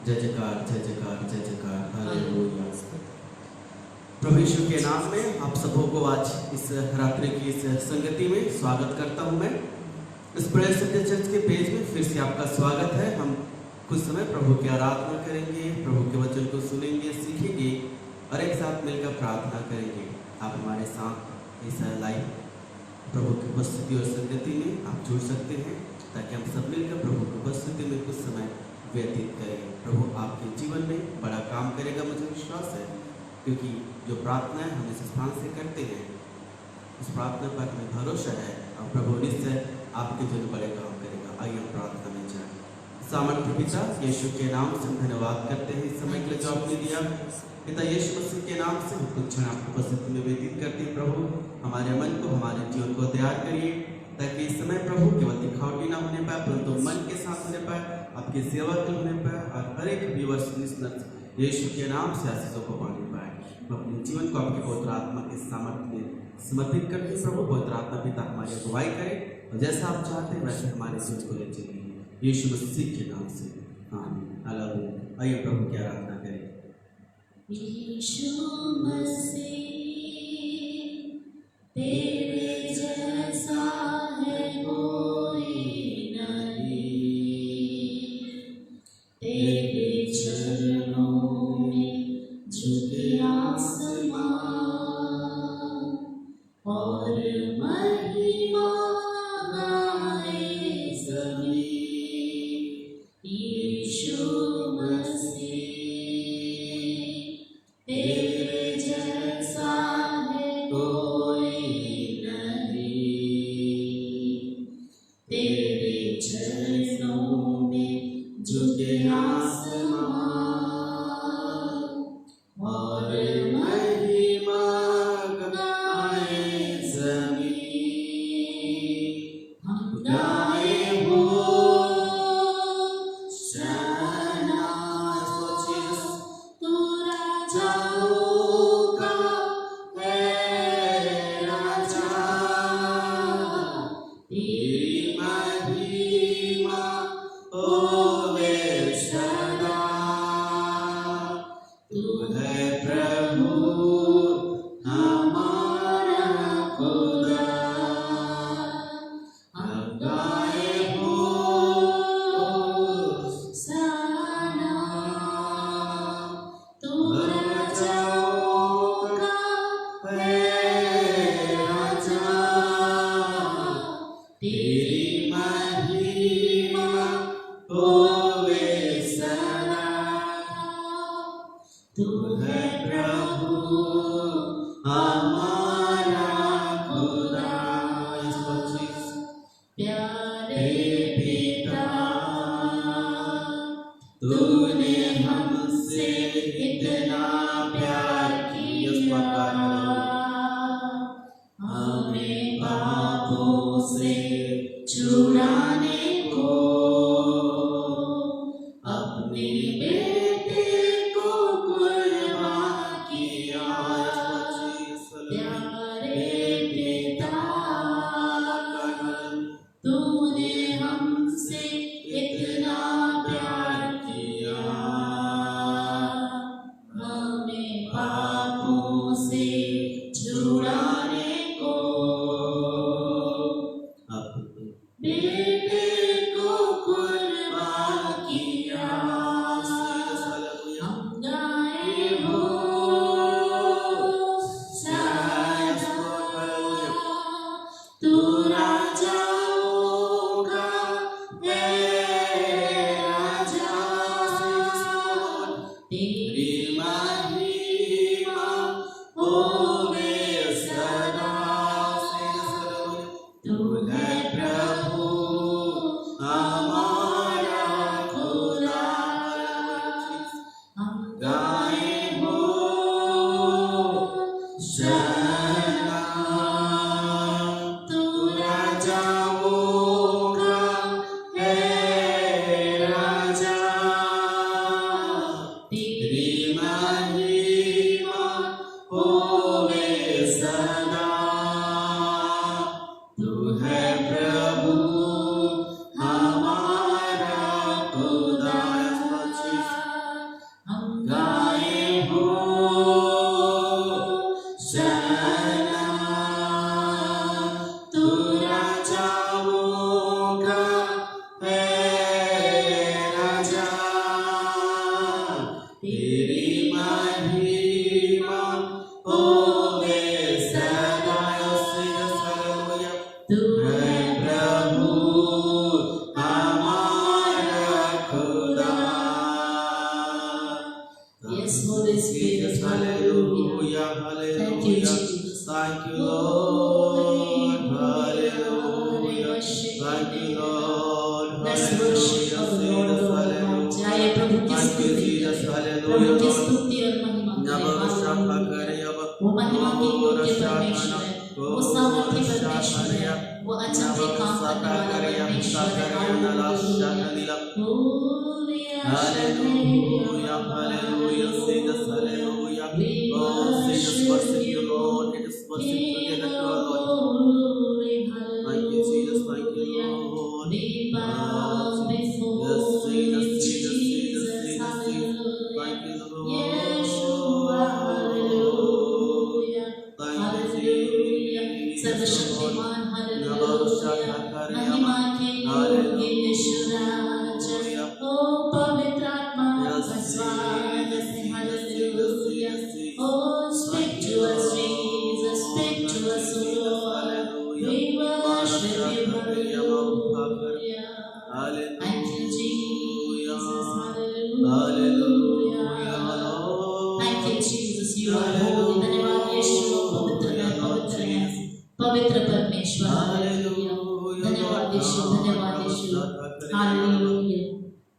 जय जयकार जय जयकार जय जयकार हालेलुया। प्रभु यीशु के नाम में आप सबों को आज इस रात्रि की इस संगति में स्वागत करता हूं। मैं इस प्रेयर सत्य चर्च के पेज में फिर से आपका स्वागत है। हम कुछ समय प्रभु की आराधना करेंगे, प्रभु के वचन को सुनेंगे, सीखेंगे और एक साथ मिलकर प्रार्थना करेंगे। आप हमारे साथ इस लाइव प्रभु की उपस्थिति और संगति में आप जुड़ सकते हैं ताकि हम सब मिलकर प्रभु की उपस्थिति में कुछ समय व्यतीत करेंगे। प्रभु आपके जीवन में बड़ा काम करेगा, मुझे विश्वास है, क्योंकि जो प्रार्थना हम इस स्थान से करते हैं उस प्रार्थना पर हमें भरोसा है और प्रभु निश्चय आपके जीवन बड़े काम करेगा। आइए हम प्रार्थना में जाएं। सामर्थ्य पिता यीशु के नाम से धन्यवाद करते हैं इस समय के लिए जो आपने दिया। पिता यीशु मसीह के नाम से कुछ क्षण आपकी उपस्थिति में व्यतीत करते हैं। प्रभु हमारे मन को, हमारे जीवन को तैयार करिए ताकि इस समय प्रभु केवल दिखावटी ना होने पाए परंतु मन के साथ होने पाए, आपकी सेवा के होने पाए और हर एक व्यूअर्स लिसनर्स यीशु के नाम से आशीषों को पाने पाए। हम अपने जीवन को आपके पवित्र आत्मा के सामर्थ्य में समर्पित करते हैं। प्रभु पवित्र आत्मा पिता हमारी अगुवाई करे और जैसा आप चाहते हैं वैसे हमारे जीवन को ले चलिए यीशु मसीह के नाम से आमीन। हालेलुया। आइए प्रभु की आराधना करें। यीशु मसीह तेरे जैसा है कोई नहीं, तेरे चरणों में झुके आसमां और महिमा गाए ज़मीं। यीशु मसीह तेरे जैसा है कोई नहीं, तेरे चरणों में झुके आसमां और महिमा गाए ज़मीं। हम गाए हो तू राजाओं का है राजा, तेरी महिमा होवे सदा। तू है प्रभु हमारा खुदा, हम गाए हो सना। तू राजाओं का है राजा, तेरी महिमा होवे सदा। तू है प्रभु हमारा खुदा। प्यारे पिता तूने हमसे इतना प्यार किया, हमें पापों से छुड़ाने को अपने बेटे को कुर्बान किया। प्यारे पिता तूने हमसे इतना प्यार किया, हमें पापों से छुड़ाने को अपने बेटे को कुर्बान किया। Thank you, Jesus. Thank you, Lord. Hallelujah. Thank you, Lord. Let's worship of the Lord of our hearts. आइए प्रभु की Thank you, स्तुति Jesus. करें। Hallelujah, प्रभु की Lord. स्तुति और महिमा करें। वो महिमा की योग्य परमेश्वर है, वो सामर्थ्य परमेश्वर है, वो अचंभे काम करने वाला परमेश्वर है। Hallelujah, hallelujah, Jesus, hallelujah. Oh, Jesus, worship you, Lord. Let us worship together, Lord. Thank you, Jesus, thank you, Lord. We bow before Yes, Jesus, you, Jesus, Jesus, Jesus, Jesus, hallelujah. thank you, Lord. Yeshua, hallelujah, Thank you, hallelujah. Jesus, सर्वशक्तिमान, hallelujah. Lord. महिमा के योग्य यीशु राजा। Hallelujah. ओ पवित्र आत्मा Yes, का स्वागत है, Jesus, hallelujah. Jesus. Oh, speak to us, Jesus, speak to us, O Lord. We worship you, hallelujah. Thank you, Jesus, hallelujah. Thank you, Jesus, you are holy. धन्यवाद यीशु, पवित्र है, पवित्र है, पवित्र परमेश्वर, हालेलुया। धन्यवाद यीशु, धन्यवाद यीशु, हालेलुया।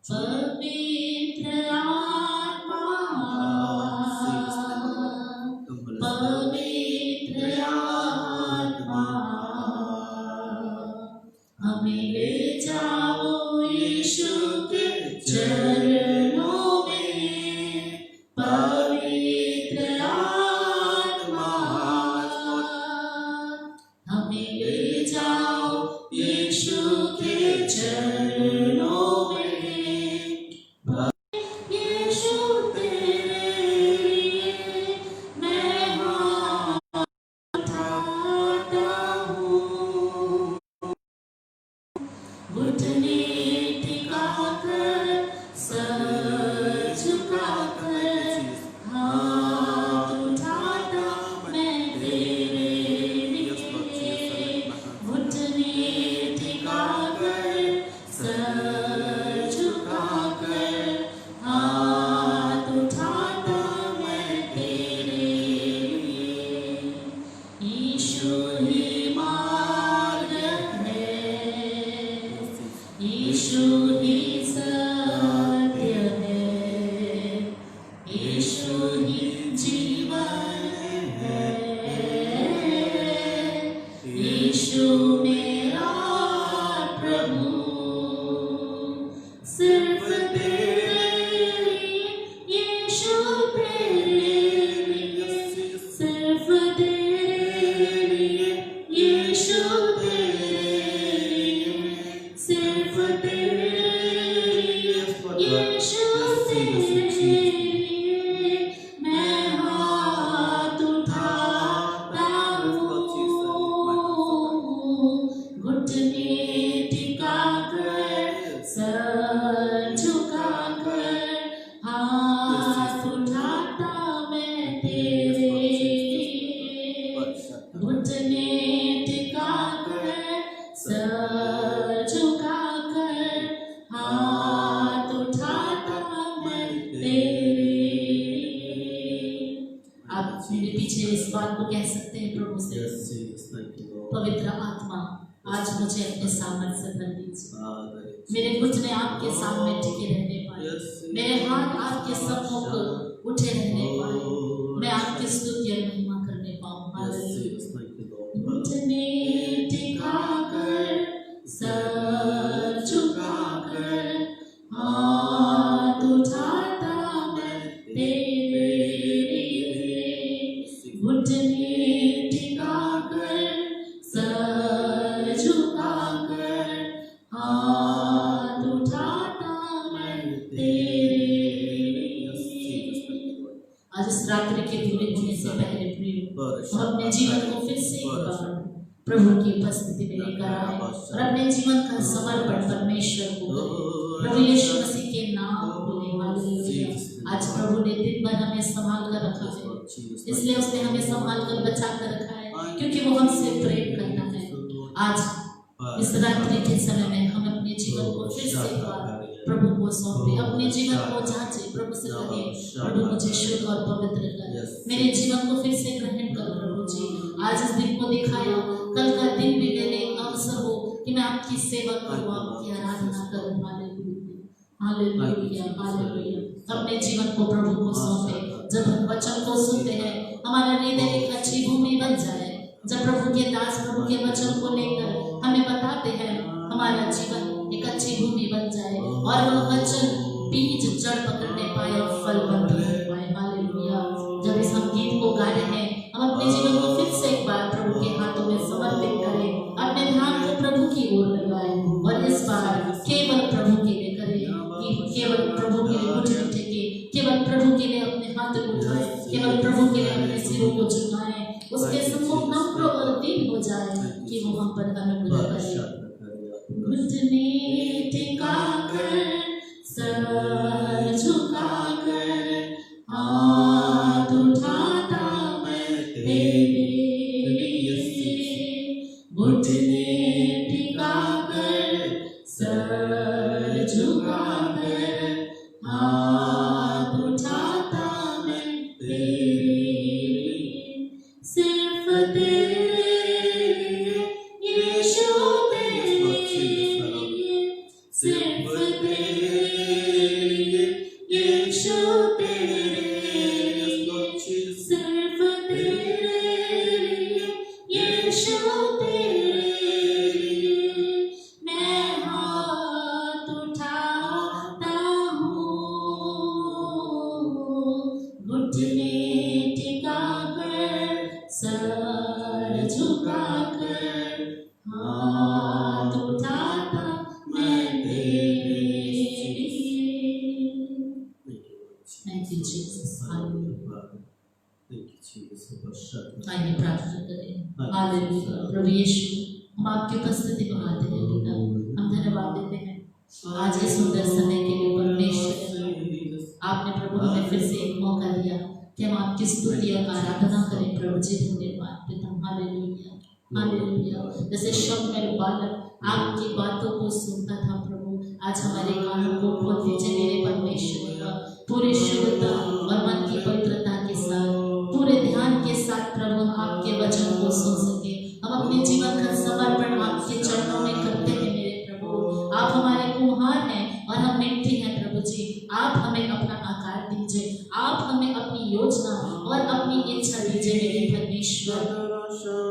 पवित्र आत्मा, पवित्र आत्मा, हमें ले जाओ यीशु के चरणों में। पवित्र आत्मा, हमें ले जाओ यीशु के चरणों में। यीशु तेरे लिए मैं हाथ उठाता हूँ, घुटने टिकाकर सर झुकाकर हाथ उठाता मैं तेरे लिए। घुटने टिकाकर सर झुकाकर हाथ उठाता मैं तेरे लिए। यीशु ही मार्ग है, यीशु ही सत्य है, यीशु ही जीवन है। यीशु मेरा प्रभु, सिर्फ तेरे लिए, यीशु तेरे लिए, सिर्फ तेरे लिए, यीशु तेरे लिए, सिर्फ तेरे लिए, यीशु तेरे लिए मैं हाथ उठाता हूँ। घुटने टिकाकर सर झुकाकर हाथ उठाता मैं तेरे लिए। घुटने टिकाकर सर झुकाकर हाथ उठाता मैं तेरे लिए। आप मेरे पीछे इस बात को कह सकते हैं प्रभु से, Yes, Jesus, thank you, Lord. पवित्र आत्मा आज मुझे अपने सामर्थ्य से भर दीजिए। Father, मेरे घुटने आपके सामने टिके रहने पाए, yes, मेरे हाथ आपके सम्मुख उठे रहने पाए, मैं आपकी स्तुति और महिमा करने पाऊँ। yes, hallelujah. Jesus, thank you, Lord. घुटने टिकाकर सर झुकाकर हाथ उठाता मैं तेरे लिए। घुटने टिकाकर सर झुकाकर हाथ उठाता मैं तेरे लिए। आज इस रात्रि के पूरे होने से पहले प्रिय हम अपने जीवन को फिर से एक बार प्रभु की उपस्थिति में लेकर आए और अपने जीवन का समर्पण परमेश्वर को करें। प्रभु यीशु मसीह के नाम बोले हालेलुया। आज प्रभु ने दिन भर हमें संभाल कर रखा है, इसलिए उसने हमें संभाल कर बचा कर रखा है, क्योंकि वो हमसे प्रेम करता है। आज इस रात्रि के समय में हम अपने जीवन को फिर से एक बार प्रभु को सौंपे, अपने जीवन को जांचे, प्रभु से कहे प्रभु मुझे शुद्ध और पवित्र कर, मेरे जीवन को फिर से ग्रहण कर प्रभु जी। आज इस दिन को दिखाया, कल का दिन भी मेरे एक अवसर हो कि मैं आपकी सेवा करूँ, आपकी आराधना करूँ। Hallelujah, hallelujah, hallelujah. अपने जीवन को प्रभु को सौंपे। जब हम वचन को सुनते हैं, हमारा हृदय एक अच्छी भूमि बन जाए। जब प्रभु के दास प्रभु के वचन को लेकर हमें बताते हैं, हमारा जीवन एक अच्छी भूमि बन जाए और वह वचन बीज जड़ पकड़ने पाए और फल बनने पाए। हालेलुया। जब इस हम गीत को गा रहे हैं, हम अपने जीवन को फिर से एक बार प्रभु के हाथों में समर्पित करें, अपने ध्यान को प्रभु की ओर लगाएं और इस बार केवल प्रभु के लिए करें, कि केवल प्रभु के लिए घुटने टेके, केवल प्रभु के लिए अपने हाथ उठाएं, केवल प्रभु के लिए अपने सिरों को झुकाएं, उसके सम्मुख नम्र और दीन हो जाए कि वो हम पर अनुग्रह करे। घुटने टिकाकर, सर झुकाकर, हाथ उठाता मैं तेरे लिए। घुटने टिकाकर, सर झुकाकर, हाथ उठाता मैं तेरे लिए। सिर्फ तेरे यीशु, सिर्फ तेरे यीशु, सिर्फ तेरे यीशु, मैं हाथ उठाता हूँ। घुटने टिकाकर, सर झुकाकर, हाथ उठाता मैं तेरे लिए। Thank you, Jesus. Hallelujah. आइए प्रार्थना करें। हालेलुया। प्रभु यीशु, हम आपकी उपस्थिति को आते हैं पिता, हम धन्यवाद देते हैं आज के सुंदर समय के लिए। परमेश्वर, आपने प्रभु हमें फिर से एक मौका दिया कि हम आपकी स्तुति और आराधना करें। प्रभु जी धन्यवाद पिता। Hallelujah, hallelujah. जैसे शमूएल बालक आपकी बातों को सुनता था प्रभु, आज हमारे कानों को खोल दीजिए मेरे परमेश्वर, पूरी शुद्धता और मन की पवित्रता के साथ, पूरे ध्यान के साथ प्रभु हम आपके वचन को सुन सके। हम अपने जीवन का समर्पण आपके चरणों में करते हैं मेरे प्रभु। आप हमारे कुम्हार हैं और हम मिट्टी हैं प्रभु जी। आप हमें अपना आकार दीजिए, आप हमें अपनी योजना और अपनी इच्छा दीजिए मेरे परमेश्वर।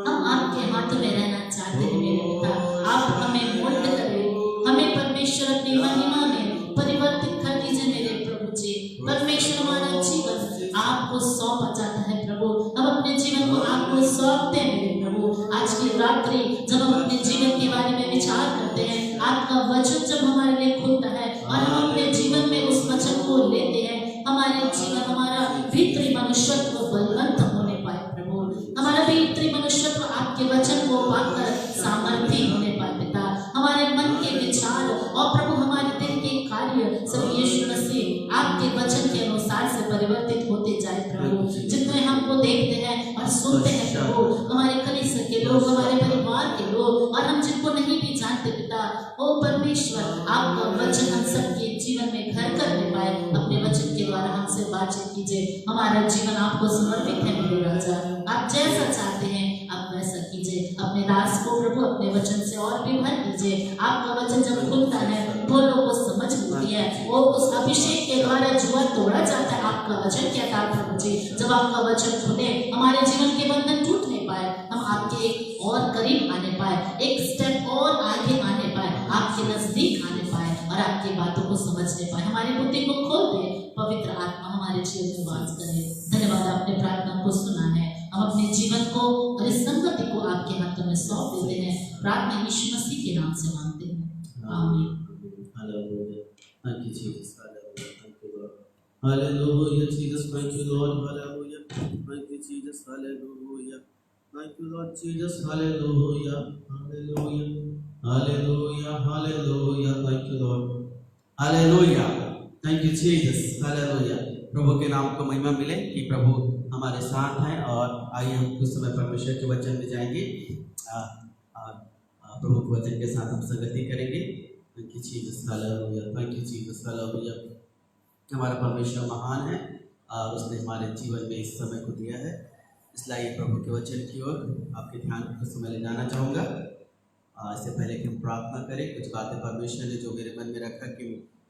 हम आपके हाथों में रहना चाहते हैं मेरे पिता। आप हमें मोल्ड करें, हमें परमेश्वर अपनी महिमा में परिवर्तित कर दीजिए मेरे प्रभु जी। परमेश्वर, हमारा जीवन आपको सौंपा जाता है प्रभु। हम अपने जीवन को आपको सौंपते हैं मेरे प्रभु। आज की रात्रि जब हम अपने जीवन के बारे में विचार करते हैं, आपका वचन जब हमारे लिए खुलता है और हम अपने जीवन में उस वचन को लेते हैं, हमारे जीवन, हमारा भीतरी मनुष्यत्व बलवंत होने पाए प्रभु। हमारा भीतरी मनुष्यत्व आपके वचन को पाकर सामर्थ्य होने पाए पिता। हमारे मन के विचार और प्रभु हमारे दिल के कार्य सब यीशु मसीह आपके वचन के अनुसार से परिवर्तित होते जाए प्रभु। जितने हमको देखते हैं और सुनते हैं प्रभु, हमारे कलीसिया के लोग, हमारे परिवार के लोग और हम जिनको नहीं भी जानते पिता, ओ परमेश्वर, आपका वचन हम सबके जीवन में घर करने पाए। अपने वचन के द्वारा हमसे बातचीत कीजिए। हमारा जीवन आपको समर्पित है मेरे राजा। आप जैसा चाहते हैं आप वैसा कीजिए। अपने दास को प्रभु अपने वचन से और भी भर दीजिए। आपका वचन जब खुलता है वो लोगों को समझ मिलती है, वो उस अभिषेक के द्वारा जुआ तोड़ा जाता है। आपका वचन क्या था प्रभु जी? जब आपका वचन खुले, हमारे जीवन के बंधन टूट नहीं पाए, हम आपके एक और करीब आने पाए, एक स्टेप और आगे आने पाए, आपके नजदीक आने पाए और आपकी बातों को समझने पाए। हमारी बुद्धि को खोल दे, पवित्र आत्मा हमारे जीवन में वास करे। धन्यवाद, आपने प्रार्थना को सुना है। हम अपने जीवन को और इस संगति को आपके हाथों में सौंप देते हैं। प्रार्थना यीशु मसीह के नाम से मांगते हैं, आमीन। Hallelujah. Thank you, Jesus. Hallelujah. Thank you, Lord. Hallelujah, Jesus. Thank you, Lord. Hallelujah. Thank you, Jesus. Hallelujah. Thank you, Lord Jesus. Hallelujah. Hallelujah. Hallelujah. Hallelujah. Thank you, Lord. Hallelujah. Thank you, Jesus. Hallelujah. प्रभु के नाम को महिमा मिले कि प्रभु हमारे साथ हैं। और आइए हम कुछ समय परमेश्वर के वचन में जाएंगे। प्रभु के वचन के साथ हम संगति करेंगे। Thank you Jesus, hallelujah, thank you Jesus, hallelujah. हमारा परमेश्वर महान है और उसने हमारे जीवन में इस समय को दिया है। इसलिए प्रभु के वचन की ओर आपके ध्यान को समय ले जाना चाहूँगा। इससे पहले कि हम प्रार्थना करें, कुछ बातें परमेश्वर ने जो मेरे मन में रखा कि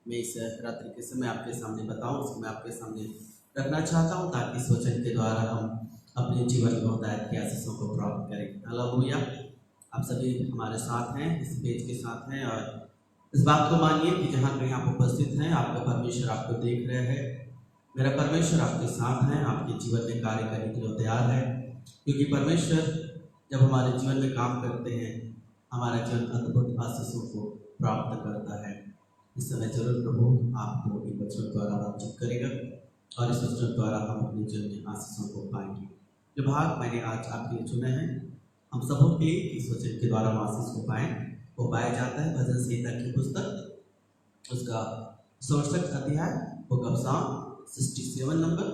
मैं इस रात्रि के समय आपके सामने बताऊं, उसको मैं आपके सामने रखना चाहता हूं, ताकि इस वचन के द्वारा हम अपने जीवन में हिदायत की आशीषों को प्राप्त करें। हालेलुया। आप सभी हमारे साथ हैं, इस पेज के साथ हैं, और इस बात को मानिए कि जहाँ कहीं आप उपस्थित हैं, आपका परमेश्वर आपको देख रहे हैं। मेरा परमेश्वर आपके साथ है, आपके जीवन में कार्य करने के लिए तैयार है, क्योंकि परमेश्वर जब हमारे जीवन में काम करते हैं, हमारा जीवन अद्भुत आशीषों को प्राप्त करता है। इस समय जरूर प्रभु आपको इन वचनों द्वारा बातचीत करेगा और इस वचनों द्वारा हम अपने जीवन में आशीषों को पाएंगे। जो भाग मैंने आज आपके लिए चुने हैं, हम सबों के लिए इस वचन के द्वारा हम आशीष को पाएं, वो पाया जाता है भजन संहिता की पुस्तक, उसका 67 अध्याय, बुक ऑफ साम 67 नंबर,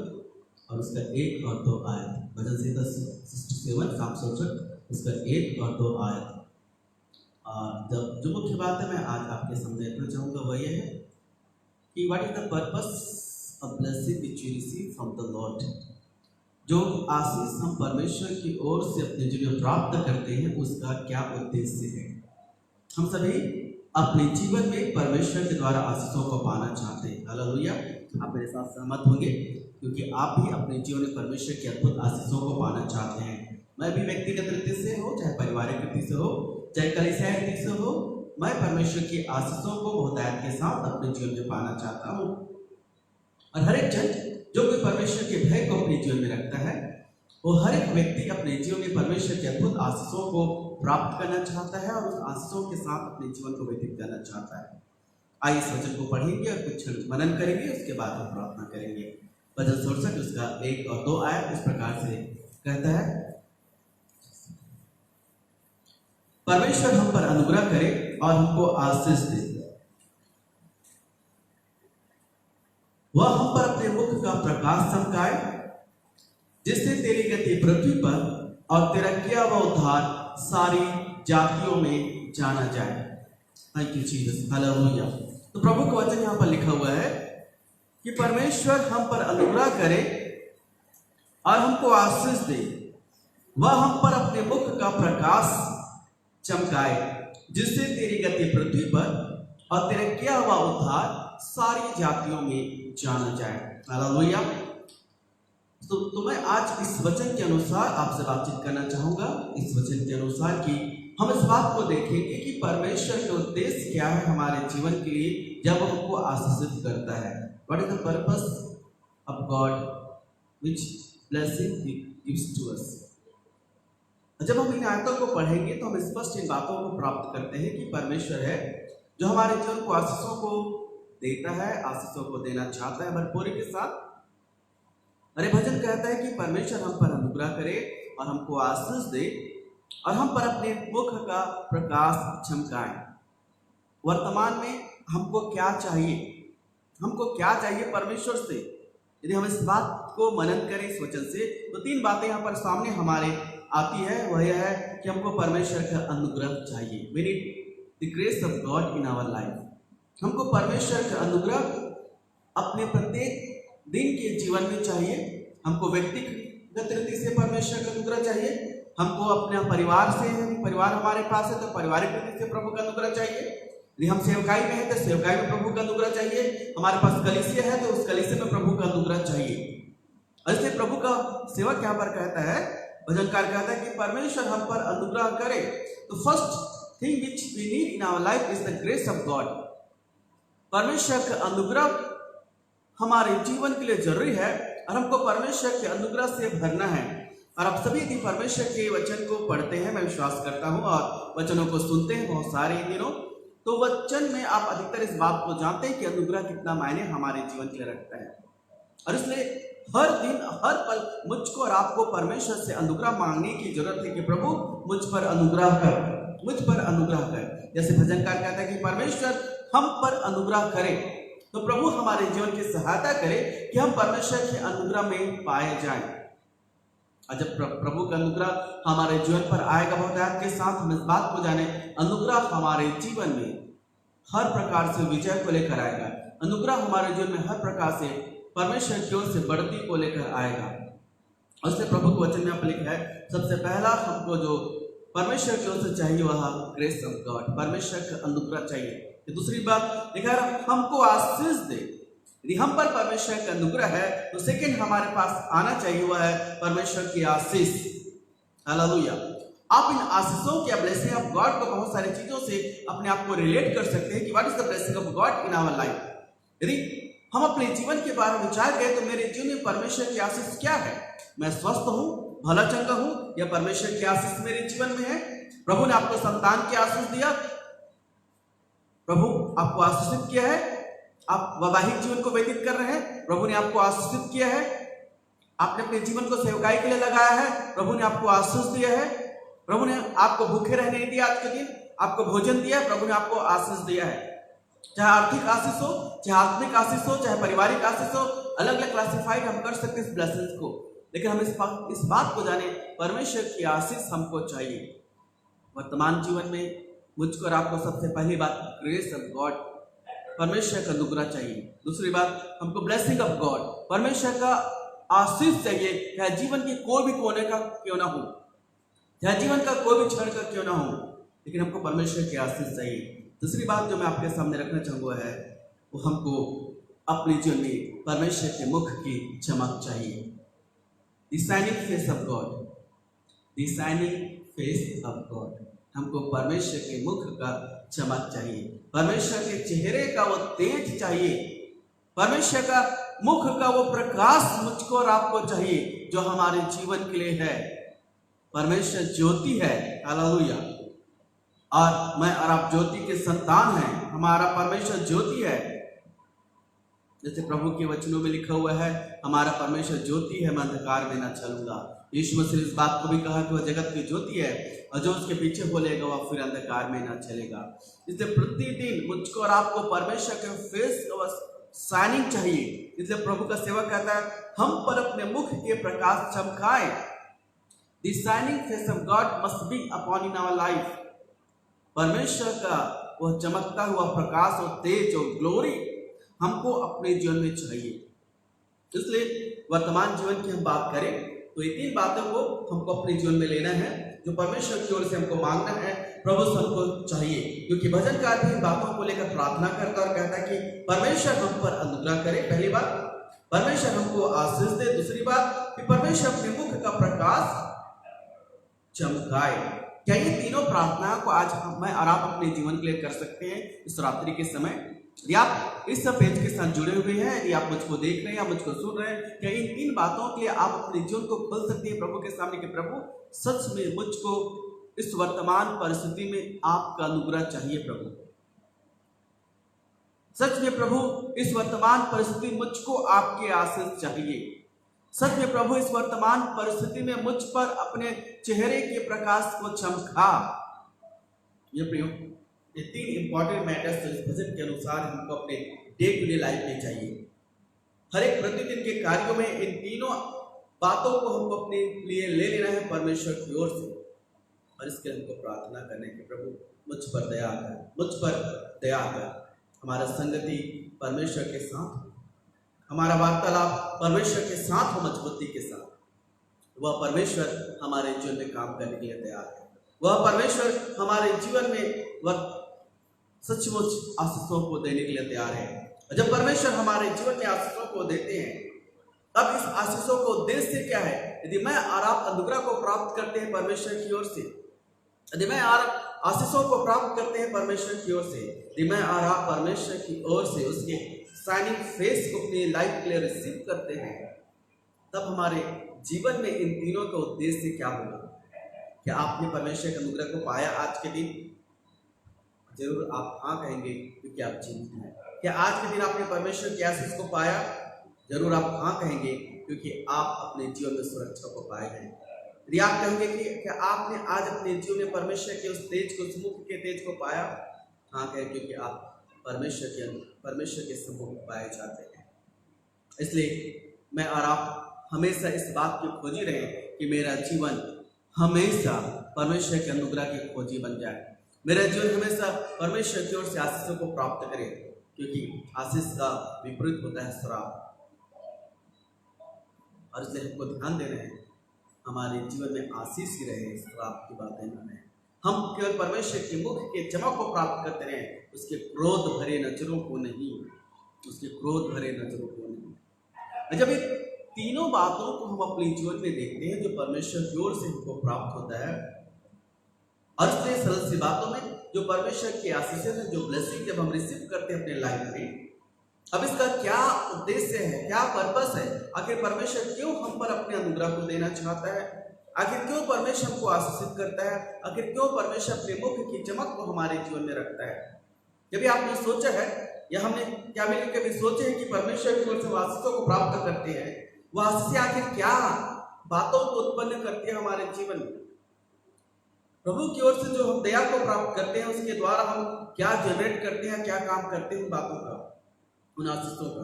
और उसका 1 और 2 आयत। भजन संहिता 67 साम 67 उसका 1 और 2 आयत। जब जो मुख्य बात है मैं आज आपके सामने रखना चाहूँगा वह यह है कि what is the purpose of blessing which we receive from the Lord. जो आशीष हम परमेश्वर की ओर से अपने जीवन में प्राप्त करते हैं, उसका क्या उद्देश्य है। हम सभी अपने जीवन में परमेश्वर के द्वारा आशीषों को पाना चाहते हैं। हालेलुया। आप मेरे साथ सहमत होंगे, क्योंकि आप भी अपने जीवन में परमेश्वर की अद्भुत आशीषों को पाना चाहते हैं। मैं भी व्यक्तिगत रीति से हो, चाहे पारिवारिक रीति से हो, चाहे कलीसिया रीति से हो, मैं परमेश्वर की आशीषों को बहुतायत के साथ अपने जीवन में पाना चाहता हूँ। और हर एक जन जो कोई परमेश्वर के भय को अपने जीवन में रखता है, वो हर एक व्यक्ति अपने जीवन में परमेश्वर के अद्भुत आशीषों को प्राप्त करना चाहता है और उस आशीषों के साथ अपने जीवन को व्यतीत करना चाहता है। आइए इस वचन को पढ़ेंगे और कुछ क्षण मनन करेंगे, उसके बाद हम प्रार्थना करेंगे। भजन 67 उसका 1 और 2 आयत इस प्रकार से कहता है, परमेश्वर हम पर अनुग्रह करे और हमको आशीष दे, वह हम पर अपने मुख का प्रकाश चमकाए, जिससे तेरी गति पृथ्वी पर और तेरा किया हुआ उद्धार सारी जातियों में जाना जाए। Thank you Jesus, hallelujah. तो प्रभु का वचन यहाँ पर लिखा हुआ है कि परमेश्वर हम पर अनुग्रह करे और हमको आशीष दे, वह हम पर अपने मुख का प्रकाश चमकाए, जिससे तेरी गति पृथ्वी पर और तेरे किया हुआ उद्धार सारी जातियों में जाना जाए। हालेलुया। तो मैं आज इस वचन के अनुसार आपसे बातचीत करना चाहूंगा, इस वचन के अनुसार कि हम इस बात को देखेंगे कि परमेश्वर का उद्देश्य क्या है हमारे जीवन के लिए जब हमको आशीषित करता है। What is the purpose of God which blessing he gives to us. जब हम इन आयतों को पढ़ेंगे तो हम स्पष्ट इन बातों को प्राप्त करते हैं कि परमेश्वर है जो हमारे जीवन को आशीषों को देता है, आशीषों को देना चाहता है भरपूरी के साथ। अरे भजन कहता है कि परमेश्वर हम पर अनुग्रह करे और हमको आशीष दे और हम पर अपने मुख का प्रकाश चमकाए। वर्तमान में हमको क्या चाहिए, हमको क्या चाहिए परमेश्वर से। यदि हम इस बात को मनन करें इस वचन से, तो 3 बातें यहाँ पर सामने हमारे आती है। वह यह है कि हमको परमेश्वर का अनुग्रह चाहिए। We need the grace of God in our life. हमको परमेश्वर का अनुग्रह अपने प्रत्येक दिन के जीवन में चाहिए। हमको व्यक्तिगत रीति से परमेश्वर का अनुग्रह चाहिए, हमको अपने परिवार से, परिवार हमारे पास है तो पारिवारिक रीति से प्रभु का अनुग्रह चाहिए। यदि हम सेवकाई में है तो सेवकाई में प्रभु का अनुग्रह चाहिए। हमारे पास कलीसिया है तो उस कलीसिया में प्रभु का अनुग्रह चाहिए। ऐसे प्रभु का सेवक यहाँ पर कहता है, भजनकार कहता है कि परमेश्वर हम पर अनुग्रह करे। तो first thing which we need in our life is the grace of God. परमेश्वर का अनुग्रह हमारे जीवन के लिए जरूरी है और हमको परमेश्वर के अनुग्रह से भरना है। और आप सभी यदि परमेश्वर के वचन को पढ़ते हैं, मैं विश्वास करता हूं, और वचनों को सुनते हैं बहुत सारे दिनों, तो वचन में आप अधिकतर इस बात को जानते हैं कि अनुग्रह कितना मायने हमारे जीवन के लिए रखता है। और इसलिए हर दिन हर पल मुझको और आपको परमेश्वर से अनुग्रह मांगने की जरूरत है कि प्रभु मुझ पर अनुग्रह कर, मुझ पर अनुग्रह कर। जैसे भजनकार कहता है कि परमेश्वर हम पर अनुग्रह करे, तो प्रभु हमारे जीवन की सहायता करे कि हम परमेश्वर के अनुग्रह में पाए जाएं। और जब प्रभु का अनुग्रह हमारे जीवन पर आएगा बहुतायत के साथ, हम इस बात को जाने अनुग्रह हमारे जीवन में हर प्रकार से विजय को लेकर आएगा। अनुग्रह हमारे जीवन में हर प्रकार से परमेश्वर की ओर से बढ़ती को लेकर आएगा। और इसलिए प्रभु के वचन में आप लिखा है, सबसे पहला हमको जो परमेश्वर की ओर से चाहिए वह ग्रेस ऑफ गॉड, परमेश्वर का अनुग्रह चाहिए। दूसरी बात लिखा है, हमको आशीष दे। यदि हम पर परमेश्वर का अनुग्रह है तो सेकंड हमारे पास आना चाहिए वह है परमेश्वर की आशीष। हालेलुया। आप इन आशीषों के ब्लेसिंग ऑफ गॉड को बहुत सारी चीजों से अपने आप को रिलेट कर सकते हैं कि what is the blessing of God in our life. यदि हम अपने जीवन के बारे में विचार करें तो मेरे जीवन में परमेश्वर की आशीष क्या है? मैं स्वस्थ हूँ, भला चंगा हूँ, या परमेश्वर की आशीष मेरे जीवन में है? प्रभु ने आपको संतान की आशीष दिया, प्रभु आपको आशीषित किया है, आप वैवाहिक जीवन को व्यतीत कर रहे हैं, प्रभु ने आपको आशीषित किया है। आपने अपने जीवन को सेवकाई के लिए लगाया है, प्रभु ने आपको आशीष दिया है। प्रभु ने आपको भूखे रहने नहीं दिया, आज के दिन आपको भोजन दिया, प्रभु ने आपको आशीष दिया है। चाहे आर्थिक आशीष हो, चाहे आत्मिक आशीष हो, चाहे पारिवारिक आशीष हो, अलग अलग क्लासिफाइड हम कर सकते हैं इस ब्लेसिंग्स को। लेकिन हम इस बात को जाने, परमेश्वर की आशीष हमको चाहिए। वर्तमान जीवन में मुझको और आपको सबसे पहली बात ग्रेस ऑफ गॉड, परमेश्वर का अनुग्रह चाहिए। दूसरी बात हमको ब्लेसिंग ऑफ गॉड, परमेश्वर का आशीष चाहिए, चाहे जीवन के कोई भी कोने का क्यों ना हो, चाहे जीवन का कोई भी क्षण का क्यों ना हो, लेकिन हमको परमेश्वर की आशीष चाहिए। दूसरी बात जो मैं आपके सामने रखना चाहूँगा है वो हमको अपने जीवन में परमेश्वर के मुख की चमक चाहिए। The shining face of God, the shining face of God, हमको परमेश्वर के मुख का चमक चाहिए, परमेश्वर के चेहरे का वो तेज चाहिए, परमेश्वर का मुख का वो प्रकाश मुझको और आपको चाहिए जो हमारे जीवन के लिए है। परमेश्वर ज्योति है, हालेलुया, और मैं और आप ज्योति के संतान हैं। हमारा परमेश्वर ज्योति है, जैसे प्रभु के वचनों में लिखा हुआ है, हमारा परमेश्वर ज्योति है, मैं अंधकार में न चलूंगा। यीशु मसीह ने इस बात को भी कहा कि वह जगत की ज्योति है और जो उसके पीछे बोलेगा वह फिर अंधकार में न चलेगा। इसलिए प्रतिदिन मुझको और आपको परमेश्वर के फेस का शाइनिंग चाहिए। इसलिए प्रभु का सेवक कहता है, हम पर अपने मुख के प्रकाश चमकाए। The shining face of God must be upon in our life. परमेश्वर का वह चमकता हुआ प्रकाश और तेज और ग्लोरी हमको अपने जीवन में चाहिए। इसलिए वर्तमान जीवन की हम बात करें तो ये तीन बातों को हमको अपने जीवन में लेना है, जो परमेश्वर की ओर से हमको मांगना है, प्रभु से हमको चाहिए। क्योंकि भजनकार भी इन बातों को लेकर प्रार्थना करता और कहता है कि परमेश्वर हम पर अनुग्रह करे। पहली बात, परमेश्वर हमको आशीष दे। दूसरी बात कि परमेश्वर अपने मुख का प्रकाश चमकाए। क्या ये तीनों प्रार्थनाओं को आज मैं और आप अपने जीवन के लिए कर सकते हैं इस रात्रि के समय? यदि आप इस पेज के साथ जुड़े हुए हैं, यदि आप मुझको देख रहे हैं या मुझको सुन रहे हैं, क्या इन तीन बातों के लिए आप अपने जीवन को खोल सकते हैं प्रभु के सामने कि प्रभु सच में मुझको इस वर्तमान परिस्थिति में आपका अनुग्रह चाहिए। प्रभु सच में प्रभु इस वर्तमान परिस्थिति मुझको आपके आशीष चाहिए। सच में प्रभु इस वर्तमान परिस्थिति में मुझ पर अपने चेहरे के प्रकाश को चमका। ये प्रियो, ये तीन इंपॉर्टेंट मैटर्स इस भजन के अनुसार हमको अपने डे टू डे लाइफ में चाहिए। हर एक प्रतिदिन के कार्यों में इन तीनों बातों को हमको अपने लिए ले लेना है परमेश्वर की ओर से, और इसके हमको प्रार्थना करने के प्रभु मुझ पर दया कर, मुझ पर दया कर। हमारा संगति परमेश्वर के साथ, हमारा वार्तालाप परमेश्वर के साथ हो, मजबूती के साथ। वह परमेश्वर हमारे जीवन में काम करने के लिए तैयार है। वह परमेश्वर हमारे जीवन में वह सचमुच आशीषों को देने के लिए तैयार है। और जब परमेश्वर हमारे जीवन में आशीषों को देते हैं, तब इस आशीषों को उद्देश्य क्या है? यदि मैं और आप अनुग्रह को प्राप्त करते हैं परमेश्वर की ओर से, यदि मैं और आशीषों को प्राप्त करते हैं परमेश्वर की ओर से, यदि मैं और आप परमेश्वर की ओर से उसके शाइनिंग फेस को अपनी लाइफ के लिए रिसीव करते हैं, तब हमारे जीवन में इन तीनों का उद्देश्य क्या होगा? क्या आपने परमेश्वर के अनुग्रह को पाया आज के दिन? जरूर आप हाँ कहेंगे क्योंकि आप जीवित हैं। क्या आज के दिन आपने परमेश्वर की आशीष को पाया? जरूर आप हाँ कहेंगे क्योंकि आप अपने जीवन में सुरक्षा को पाए हैं। यदि आप कहेंगे कि क्या आपने आज अपने जीवन में परमेश्वर के उस तेज को, उस मुख के तेज को पाया? हाँ कहें, क्योंकि आप परमेश्वर के सम्मुख पाए जाते हैं। इसलिए मैं और आप हमेशा इस बात की खोजी रहे कि मेरा जीवन हमेशा परमेश्वर के अनुग्रह की खोजी बन जाए। मेरा जीवन हमेशा परमेश्वर की ओर से आशीषों को प्राप्त करे, क्योंकि आशीष का विपरीत होता है श्राप। और इसलिए हमको ध्यान देना है हमारे जीवन में आशीष ही रहे, श्राप की बातें न रहे। हम केवल परमेश्वर के मुख के चमक को प्राप्त करते रहे, उसके क्रोध भरे नजरों को नहीं, उसके क्रोध भरे नजरों को नहीं। जब ये तीनों बातों को हम अपने जीवन में देखते हैं जो परमेश्वर की ओर से हमको प्राप्त होता है, और इसलिए सरल सी बातों में जो परमेश्वर की आशीष है, जो ब्लेसिंग जब हम रिसीव करते हैं अपने लाइफ में, अब इसका क्या उद्देश्य है, क्या पर्पस है, आखिर परमेश्वर क्यों हम पर अपने अनुग्रह को देना चाहता है, आखिर क्यों परमेश्वर हमको आशीषित करता है, आखिर क्यों परमेश्वर अपने मुख की चमक को हमारे जीवन में रखता है। कभी आपने सोचा है या हमने क्या मिलकर कभी सोचे हैं कि परमेश्वर की ओर से आशीषों को प्राप्त करते हैं, वह आशीष आखिर क्या बातों को उत्पन्न करती है हमारे जीवन में। प्रभु की ओर से जो हम दया को प्राप्त करते हैं, उसके द्वारा हम क्या जनरेट करते हैं, क्या काम करते हैं उन बातों का, उन आशीषों का।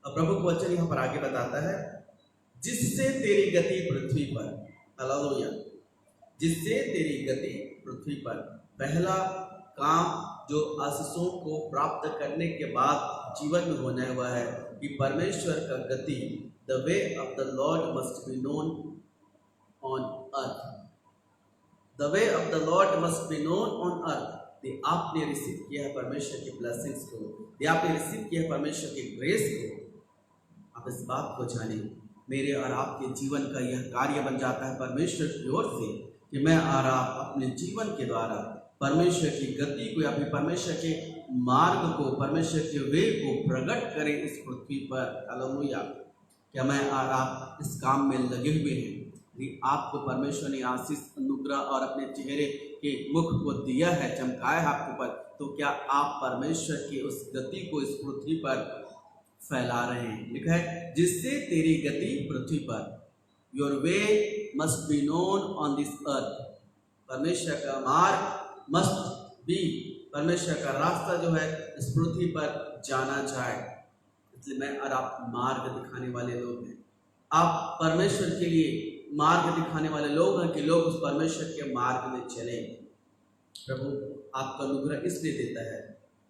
अब प्रभु का वचन यहाँ पर आगे बताता है, जिससे तेरी गति पृथ्वी पर, हालेलुया, जिससे तेरी गति पृथ्वी पर। पहला काम जो आशीषों को प्राप्त करने के बाद जीवन में होना है वह है कि परमेश्वर का गति, the way of the Lord must be known on earth, the way of the Lord must be known on earth. आपने रिसीव किया है परमेश्वर की ब्लेसिंग्स को, आपने रिसीव किया है परमेश्वर की ग्रेस को, आप इस बात को जाने। मेरे और आपके जीवन का यह कार्य बन जाता है परमेश्वर की ओर से कि मैं और आप अपने जीवन के द्वारा परमेश्वर की गति को या फिर परमेश्वर के मार्ग को, परमेश्वर के वे को प्रकट करें इस पृथ्वी पर। हालेलुया। क्या मैं और आप इस काम में लगे हुए हैं? यदि आपको परमेश्वर ने आशीष, अनुग्रह और अपने चेहरे के मुख को दिया है, चमकाया है आपके ऊपर, तो क्या आप परमेश्वर की उस गति को इस पृथ्वी पर फैला रहे हैं? लिखा है, जिससे तेरी गति पृथ्वी पर, your we must be known on this earth. परमेश्वर का मार्ग मस्ट बी, परमेश्वर का रास्ता जो है इस पृथ्वी पर जाना जाए। इसलिए मैं और आप मार्ग दिखाने वाले लोग हैं। आप परमेश्वर के लिए मार्ग दिखाने वाले लोग हैं कि लोग उस परमेश्वर के मार्ग में चले। प्रभु आपका अनुग्रह इसलिए देता है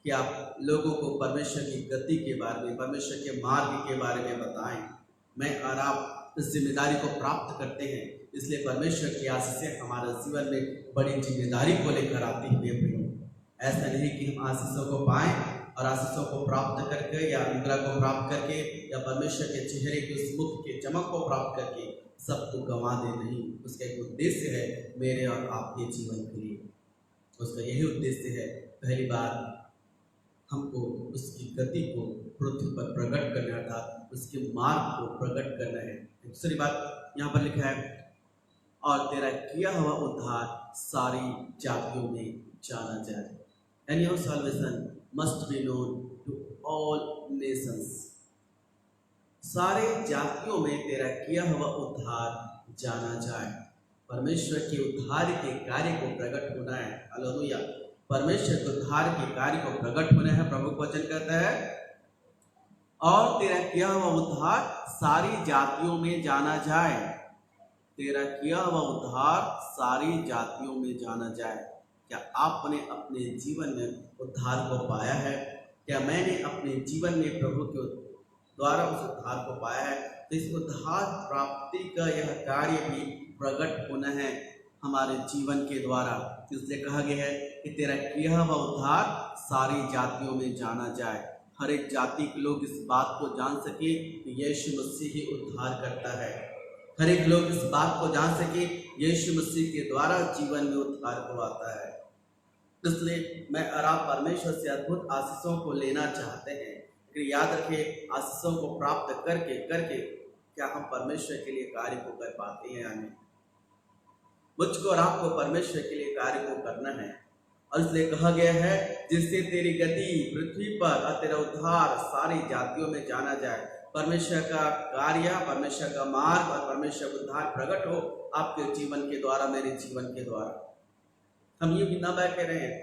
कि आप लोगों को परमेश्वर की गति के बारे में, परमेश्वर के मार्ग के बारे में बताएं। मैं और आप इस जिम्मेदारी को प्राप्त करते हैं, इसलिए परमेश्वर की आशीषें हमारे जीवन में बड़ी जिम्मेदारी को लेकर आती है। ऐसा नहीं कि हम आशीषों को पाएं और आशीषों को प्राप्त करके या अनुग्रह को प्राप्त करके या परमेश्वर के चेहरे के उस मुख के चमक को प्राप्त करके सबको गंवा दे। नहीं, उसका एक उद्देश्य है मेरे और आपके जीवन के लिए। उसका यही उद्देश्य है, पहली बार हमको उसकी गति को पृथ्वी पर प्रकट करना, अर्थात उसके मार्ग को प्रकट करना है। दूसरी बात यहाँ पर लिखा है, और तेरा किया हुआ उद्धार सारी जातियों में जाना जाए। And your salvation must be known to all nations. सारे जातियों में तेरा किया हुआ उद्धार जाना जाए। परमेश्वर के उद्धार के कार्य को प्रकट होना है। हालेलुया। परमेश्वर के उद्धार के कार्य को प्रकट होना है। प्रभु का वचन कहता है, और तेरा किया हुआ उद्धार सारी जातियों में जाना जाए। तेरा किया हुआ उद्धार सारी जातियों में जाना जाए। क्या आपने अपने जीवन में उद्धार को पाया है? क्या मैंने अपने जीवन में प्रभु के द्वारा उस उद्धार को पाया है? तो इस उद्धार प्राप्ति का यह कार्य भी प्रकट होना है हमारे जीवन के द्वारा। इसलिए कहा गया है कि तेरा किया हुआ उद्धार सारी जातियों में जाना जाए। हर एक जाति के लोग इस बात को जान सके कि यीशु मसीह ही उद्धार करता है। हर एक लोग इस बात को जान सके यीशु मसीह के द्वारा जीवन में उद्धार को आता है। इसलिए मैं और आप परमेश्वर से अद्भुत आशीषों को लेना चाहते हैं। लेकिन याद रखें, आशीषों को प्राप्त करके क्या हम परमेश्वर के लिए कार्य को कर पाते हैं या नहीं? मुझको और आपको परमेश्वर के लिए कार्य को करना है। और इसलिए कहा गया है, जिससे तेरी गति पृथ्वी पर और तेरा उद्धार सारी जातियों में जाना जाए। परमेश्वर का कार्य, परमेश्वर का मार्ग और परमेश्वर का उद्धार प्रकट हो आपके जीवन के द्वारा, मेरे जीवन के द्वारा। हम ये भी ना कह रहे हैं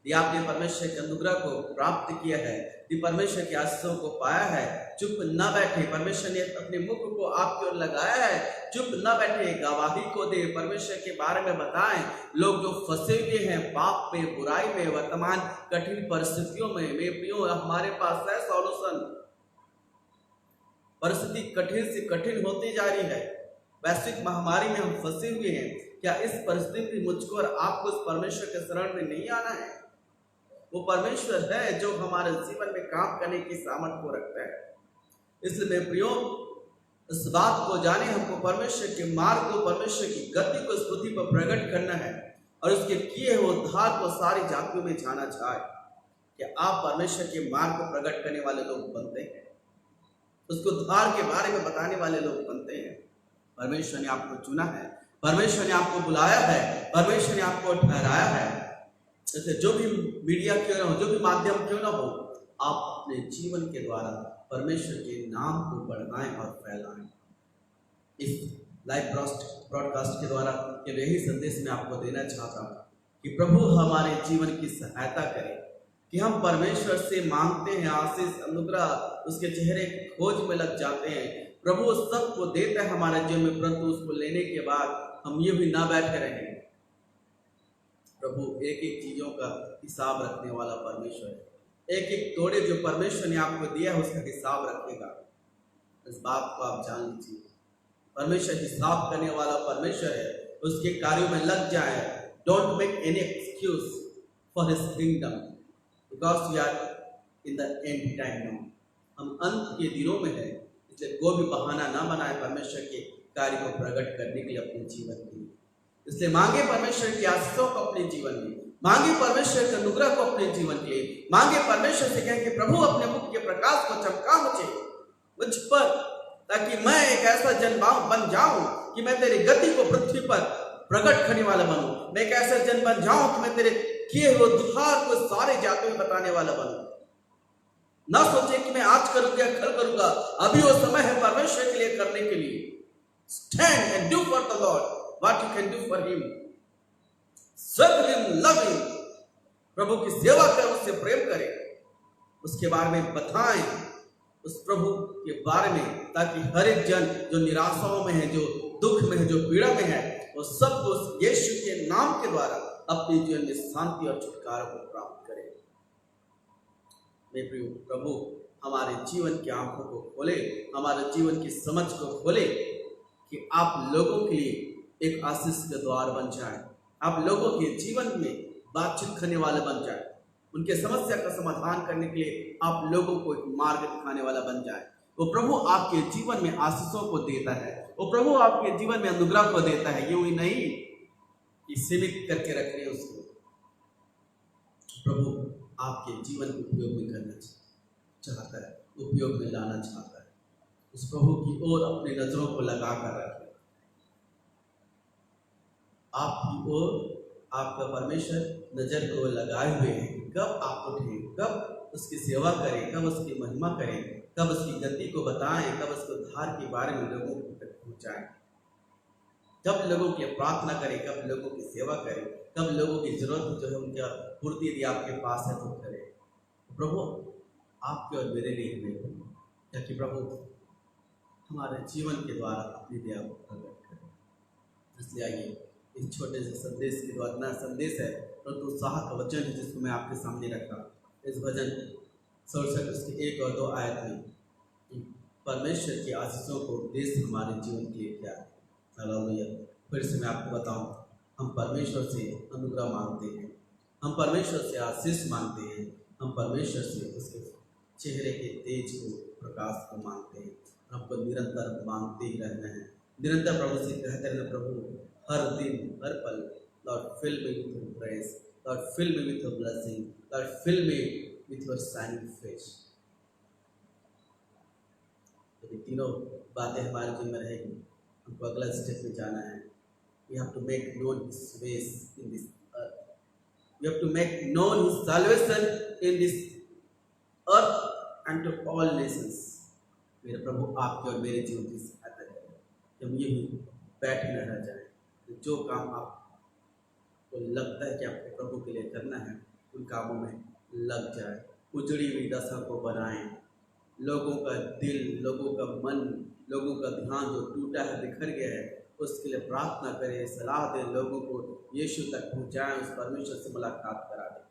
कि आपने परमेश्वर के अनुग्रह को प्राप्त किया है, यदि परमेश्वर की आशीषों को पाया है, चुप न बैठे। परमेश्वर ने अपने मुख को आपकी ओर लगाया है, चुप न बैठे, गवाही को दे, परमेश्वर के बारे में बताएं। लोग जो फंसे हुए हैं पाप में, बुराई में, वर्तमान कठिन परिस्थितियों में, मेरे प्रियो हमारे पास है सॉल्यूशन। परिस्थिति कठिन से कठिन होती जा रही है, वैश्विक महामारी में हम फंसे हुए हैं। क्या इस परिस्थिति में मुझको और आपको उस परमेश्वर के शरण में नहीं आना है? वो परमेश्वर है जो हमारे जीवन में काम करने की सामर्थ्य को रखता है। इसलिए मेरे प्रियो, इस बात को जाने, हमको परमेश्वर के मार्ग को, परमेश्वर की गति को इस पृथ्वी पर प्रकट करना है और उसके किए हुए उद्धार को सारी जातियों में जाना चाहे। कि आप परमेश्वर के मार्ग को प्रकट करने वाले लोग बनते हैं, उसको उद्धार के बारे में बताने वाले लोग बनते हैं। परमेश्वर ने आपको चुना है, परमेश्वर ने आपको बुलाया है, परमेश्वर ने आपको ठहराया है। जैसे जो भी मीडिया क्यों ना हो, जो भी माध्यम क्यों ना हो, आप अपने जीवन के द्वारा परमेश्वर के नाम को बढ़ाएं और फैलाएं। इस लाइव ब्रॉडकास्ट के द्वारा केवल यही संदेश मैं आपको देना चाहता हूँ कि प्रभु हमारे जीवन की सहायता करे, कि हम परमेश्वर से मांगते हैं आशीष, अनुग्रह, उसके चेहरे की खोज में लग जाते हैं। प्रभु सबको देता है हमारे जीवन में, परंतु उसको लेने के बाद हम ये भी ना बैठे रहें। प्रभु एक एक चीजों का हिसाब रखने वाला परमेश्वर है। एक एक तोड़े जो परमेश्वर ने आपको दिया है उसका हिसाब रखेगा। इस बात को आप जान लीजिए, परमेश्वर हिसाब करने वाला परमेश्वर है। उसके कार्यों में लग जाए। Don't make any excuse for his kingdom, because we are in the end time now. हम अंत के दिनों में है, इसलिए कोई भी बहाना ना बनाए परमेश्वर के कार्य को प्रकट करने के लिए अपने जीवन में। इसलिए मांगे परमेश्वर की आशीषों को अपने जीवन में, मांगे परमेश्वर के अनुग्रह को अपने जीवन के लिए, मांगे परमेश्वर से कहें कि प्रभु अपने मुख के प्रकाश को चमका मुझ पर, ताकि मैं एक ऐसा जन बन जाऊं कि मैं तेरी गति को पृथ्वी पर प्रकट करने वाला बनूं। मैं एक ऐसा जन बन जाऊं कि मैं तेरे किए हुए उद्धार को सारे जातों में बताने वाला बनूं। ना सोचे कि मैं आज करूंगा या कल करूंगा, अभी वो समय है परमेश्वर के लिए करने के लिए। Stand and do for the Lord what you can do for him. Serve him, love him. प्रभु की सेवा करें, उससे प्रेम करें, उसके बारे में बताएं, उस प्रभु के बारे में, ताकि हर एक जन जो निराशाओं में है, जो दुख में है, जो पीड़ा में है, वो सब उस यीशु के नाम के द्वारा अपने जीवन में शांति और छुटकारा को प्राप्त करे। मेरे प्रिय प्रभु हमारे जीवन की आंखों को खोले, हमारे जीवन की समझ को खोले, कि आप लोगों के लिए एक आशीष के द्वार बन जाए, आप लोगों के जीवन में बातचीत करने वाले बन जाए, उनके समस्या का समाधान करने के लिए आप लोगों को एक मार्ग दिखाने वाला बन जाए। वो प्रभु आपके जीवन में आशीषों को देता है, वो प्रभु आपके जीवन में अनुग्रह को देता है, यूं ही नहीं कि सीमित करके रख रहे उसको। प्रभु आपके जीवन को उपयोग में करना चाहता है, उपयोग में लाना चाहता है। उस प्रभु की ओर अपनी नजरों को लगा कर रखें। आपकी ओर आपका परमेश्वर नजर को लगाए हुए हैं। कब आप उठें, कब उसकी सेवा करें, कब उसकी महिमा करें, कब उसकी गति को बताएं, कब उसके उद्धार के बारे में लोगों तक पहुंचाएं, कब लोगों की प्रार्थना करें, कब लोगों की सेवा करें, कब लोगों की जरूरत जो है उनका पूर्ति यदि आपके पास है तो करें। प्रभु आपके और मेरे लिए हुए, ताकि प्रभु हमारे जीवन के द्वारा अपनी दया को प्रकट करें। इसलिए आइए इस छोटे से संदेश के द्वारा, इतना संदेश है परंतु उत्साह का वचन है जिसको मैं आपके सामने रखा। इस भजन 67 उसके 1 और 2 आयत में परमेश्वर की आशीषों को उद्देश्य हमारे जीवन के लिए क्या है। हालेलुया। फिर से मैं आपको बताऊं, हम परमेश्वर से अनुग्रह मांगते हैं, हम परमेश्वर से आशीष मांगते हैं, हम परमेश्वर से उसके चेहरे के तेज को, प्रकाश को मांगते हैं। हमको निरंतर मांगते ही रहना है, निरंतर प्रभु से कहते रहना, प्रभु हर दिन हर पल, Lord fill me with your grace, Lord fill me with your blessing, Lord fill me with your shining face. ये तीनों बातें हमारे जीवन में रहेगी, हमको अगला स्टेप में जाना है। We have to make known His ways in this earth. We have to make known His salvation in this earth and to all nations. मेरे प्रभु आपके और मेरे जीवन की सहायता करें, जब ये भी बैठे न रह जाए। जो काम आपको लगता है कि आपको प्रभु के लिए करना है, उन कामों में लग जाए, उजड़ी हुई दशा को बनाएं। लोगों का दिल, लोगों का मन, लोगों का ध्यान जो टूटा है, बिखर गया है, उसके लिए प्रार्थना करें, सलाह दें, लोगों को यीशु तक पहुंचाएं, उस परमेश्वर से मुलाकात करा दें।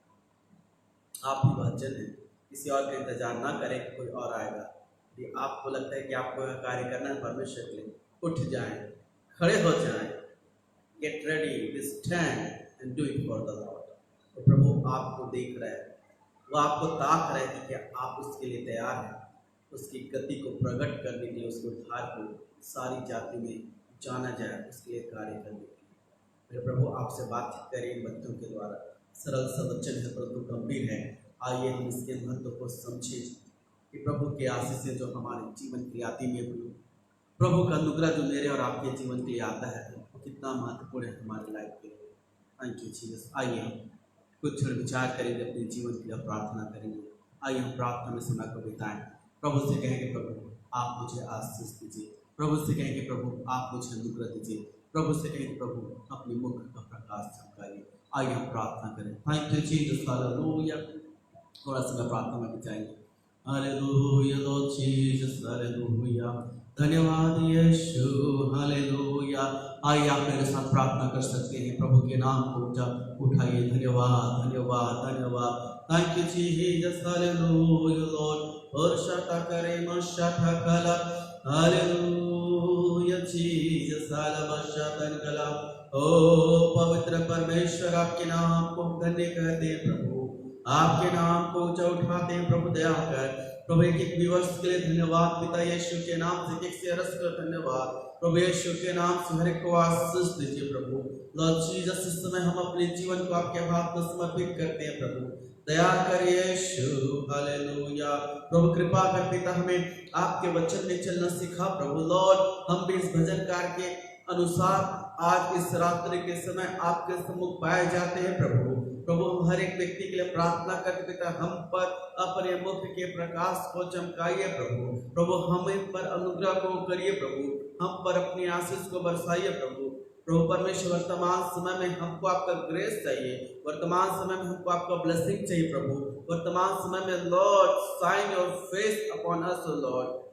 आप ही वचन है, किसी और का इंतजार ना करें कि कोई और आएगा। यदि आपको लगता है कि आपको यह कार्य करना है परमेश्वर के लिए, उठ जाएं, खड़े हो जाएं, get ready, stand and do it for the Lord. तो प्रभु आपको देख रहा है, वो आपको ताक रहा है कि क्या आप उसके लिए तैयार हैं, उसकी गति को प्रकट करने के लिए, उसके उद्धार को सारी जाति में जाना जाए, उसके लिए कार्य करने के लिए। मेरे प्रभु आपसे बातचीत करें इन बच्चों के द्वारा। सरल सा वचन है परंतु गंभीर है। आइए हम इसके महत्व को समझें कि प्रभु की आशीष जो हमारे जीवन की आती में हुई, प्रभु का अनुग्रह जो मेरे और आपके जीवन के लिए आता है, वो कितना महत्वपूर्ण है हमारी लाइफ के लिए। Thank you Jesus. आइए हम कुछ क्षण विचार करेंगे, अपने जीवन के लिए प्रार्थना करेंगे। आइए हम प्रार्थना में समय को बिताएं। प्रभु से कहेंगे प्रभु आप मुझे आशीष दीजिए। प्रभु से कहेंगे प्रभु आप मुझे अनुग्रह दीजिए। प्रभु से कहेंगे प्रभु अपने मुख का प्रकाश चमकाइए। आइए हम प्रार्थना करें। Thank you Jesus, hallelujah. थोड़ा समय प्रार्थना में बिताएंगे। Hallelujah Lord Jesus, hallelujah. धन्यवाद यीशु, हालेलुया। आइए आप मेरे साथ प्रार्थना कर सकते हैं, प्रभु के नाम को उठाइए। धन्यवाद धन्यवाद धन्यवाद। Thank you Jesus, hallelujah Lord. वर्षा करे मशा कला, हालेलुया जीसस, हालेलुया कला। ओ पवित्र परमेश्वर, आपके नाम को धन्य कहते हैं प्रभु, आपके नाम को ऊंचा उठाते हैं प्रभु। दया कर प्रभु, एक विवर्ष के लिए धन्यवाद पिता यीशु के नाम से, एक से रस का धन्यवाद प्रभु यीशु के नाम से। हर एक को आशीष दीजिए प्रभु। लॉर्ड जीसस, इस समय हम अपने जीवन को आपके हाथ में समर्पित करते हैं प्रभु। दया कर यीशु, हालेलुया। प्रभु कृपा कर पिता, हमें आपके वचन में चलना सिखा प्रभु। लॉर्ड, हम भी इस भजनकार के अनुसार आज इस रात्रि के समय आपके सम्मुख पाए जाते हैं प्रभु। प्रभु हम हर एक व्यक्ति के लिए प्रार्थना करते पिता, हम पर अपने मुख के प्रकाश को चमकाइए प्रभु। प्रभु हम पर अनुग्रह को करिए प्रभु, हम पर अपनी आशीष को बरसाइए प्रभु। प्रभु परमेश्वर, वर्तमान समय में हमको आपका ग्रेस चाहिए, वर्तमान समय में हमको आपका ब्लेसिंग चाहिए प्रभु। वर्तमान समय में Lord shine your face upon us Lord.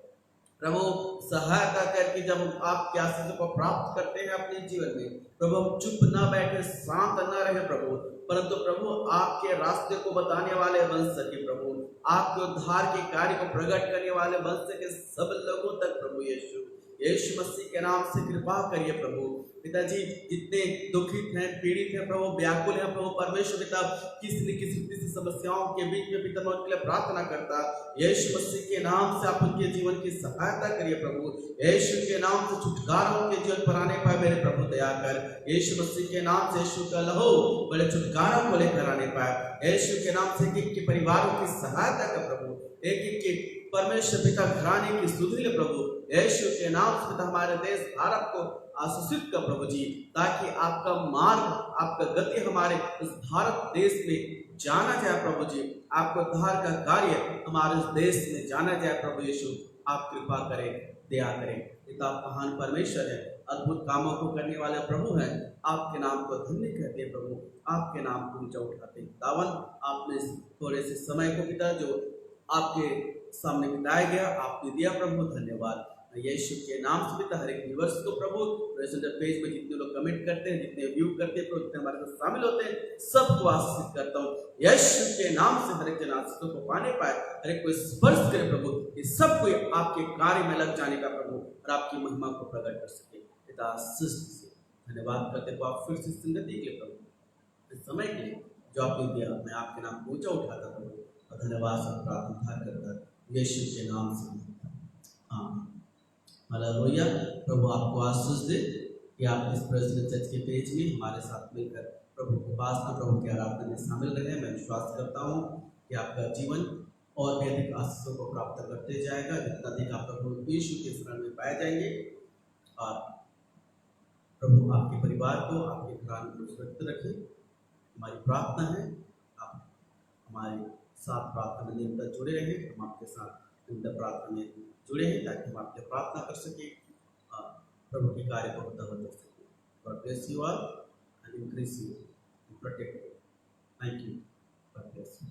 प्रभु सहायता करके जब हम आपके आशीष को प्राप्त करते हैं अपने जीवन में प्रभु, हम चुप ना बैठे, शांत ना रहे प्रभु, परंतु प्रभु आपके रास्ते को बताने वाले बन सके प्रभु। आपके उद्धार के कार्य को प्रकट करने वाले बन सके सब लोगों तक प्रभु यीशु। यीशु मसीह के नाम से कृपा करिए प्रभु। पिताजी जितने दुखित हैं, पीड़ित हैं प्रभु, व्याकुल हैं प्रभु परमेश्वर पिता, किसी न किसी समस्याओं के बीच में पिता मैं उनके लिए प्रार्थना करता, यीशु मसीह के नाम से आप उनके जीवन की सहायता करिए प्रभु। यीशु के नाम से छुटकारा उनके जीवन पर आने पाए मेरे प्रभु। दया कर यीशु मसीह के नाम से, यीशु का लहू बड़े छुटकारा को लेकर आने पाए। यीशु के नाम से एक के परिवारों की सहायता कर प्रभु, एक एक के परमेश्वर पिता घराने की सुधि ले प्रभु। यीशु के नाम से पिता हमारे देश भारत को आशीषित कर प्रभु जी, ताकि आपका मार्ग, आपका गति हमारे इस भारत देश में जाना जाए प्रभु जी। आपको उद्धार का कार्य हमारे इस देश में जाना जाए प्रभु यीशु। आप कृपा करें, दया करें। पिता महान परमेश्वर है, अद्भुत कामों को करने वाले प्रभु हैं। आपके नाम को धन्य कहते हैं प्रभु, आपके नाम को ऊंचा उठाते हैं। दावन आपने थोड़े से समय को पिता जो आपके सामने बिताया गया आपने दिया प्रभु, धन्यवाद। यीशु के नाम से पिता हर एक व्यूअर्स को प्रभु, पेज में जितने लोग कमेंट करते हैं, जितने व्यू करते हैं, जितने हमारे साथ शामिल होते हैं, सबको आशीष करता हूँ यीशु के नाम से। हर एक जन आशीषों को पाने पाए, हर एक को स्पर्श करे प्रभु, ये सब कोई आपके कार्य में लग जाने का प्रभु और आपकी महिमा को प्रकट कर सके पिता। आशीष से धन्यवाद करते हो आप फिर से संगति के लिए प्रभु, इस समय के लिए जो आपने दिया, मैं आपके नाम को ऊंचा उठाता प्रभु और धन्यवाद से प्रार्थना करता यीशु के नाम से, आमीन। हालेलुया। प्रभु आपको आशीष दे कि आप इस प्रेसिडेंट चर्च के पेज में हमारे साथ मिलकर प्रभु की उपासना, प्रभु की आराधना में शामिल रहे। मैं विश्वास करता हूँ कि आपका जीवन और भी अधिक आशीषों को प्राप्त करते जाएगा, जितना अधिक आप प्रभु यीशु के शरण में पाए जाएंगे। और प्रभु आपके परिवार को, आपके घराने को सुरक्षित रखें। हमारी प्रार्थना है आप हमारे साथ प्रार्थना में निरंतर जुड़े रहें, हम आपके साथ निरंतर प्रार्थना में जुड़े हैं ताकि हम आपके प्रार्थना कर सकें, प्रभु के कार्य को होता हुआ कर सकें। God bless you all and increase you, protect you. Thank you. God bless you.